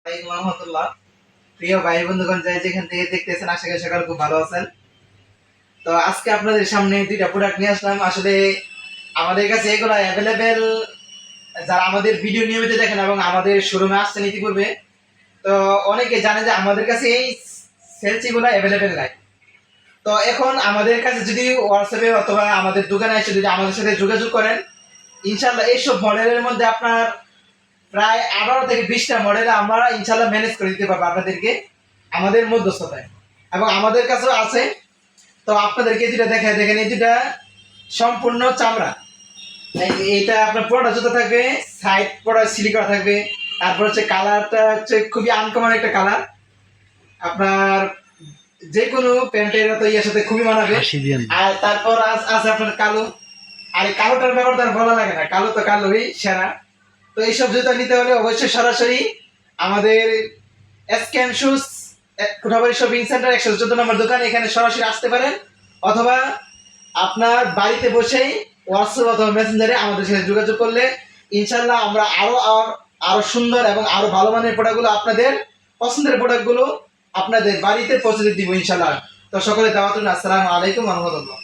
ওয়ালাইকুম রহমতুল্লাহ। প্রিয় ভাই বন্ধুগণ, যাই যেখান থেকে দেখতেছেন, আশা করি সকাল খুব ভালো আছেন। তো আজকে আপনাদের সামনে দুইটা প্রোডাক্ট নিয়ে আসলাম। আসলে আমাদের কাছে এগুলো অ্যাভেলেবেল, যারা আমাদের ভিডিও নিয়মিত দেখেন এবং আমাদের শোরুমে আসছেন ইতিপূর্বে, তো অনেকে জানে যে আমাদের কাছে এই সেলসিগুলো অ্যাভেলেবেল নাই। তো এখন আমাদের কাছে যদি হোয়াটসঅ্যাপে অথবা আমাদের দোকানে এসে যদি আমাদের সাথে যোগাযোগ করেন, ইনশাল্লাহ এইসব মডেলের মধ্যে আপনার প্রায় 18 থেকে 20টা মডেল আমরা ইনশাল্লাহ ম্যানেজ করে দিতে পারবো আপনাদেরকে আমাদের মধ্যস্থতায়। এবং আমাদের কাছেও আছে। তো আপনাদেরকে যেটা দেখায়, দেখেন এই দুটা সম্পূর্ণ চামড়া। এইটা আপনার পুরোটা জুতো থাকবে, সাইড পুরো সিলি করা থাকবে। তারপর হচ্ছে কালারটা হচ্ছে খুবই আনকমন একটা কালার, আপনার যে কোনো প্যান্টের তো ইয়ের সাথে খুবই মানাবে। আর তারপর আছে আপনার কালো। আর এই কালোটার ব্যাপার তো আর বলা লাগে না, কালো তো কালোই সেরা। তো এইসব জুতা নিতে হলে অবশ্যই সরাসরি আমাদের স্ক্যান শুজ কোঠাবাড়ি শপিং সেন্টার 114 নম্বর দোকান, এখানে সরাসরি আসতে পারেন। অথবা আপনার বাড়িতে বসেই হোয়াটসঅ্যাপ অথবা মেসেঞ্জারে আমাদের সাথে যোগাযোগ করলে ইনশাল্লাহ আমরা আরো সুন্দর এবং আরো ভালো মানের প্রোডাক্টগুলো, আপনাদের পছন্দের প্রোডাক্টগুলো আপনাদের বাড়িতে পৌঁছে দিব ইনশাল্লাহ। তো সকলে দাওয়াত রইল। আসসালামু আলাইকুম ওয়া রাহমাতুল্লাহ।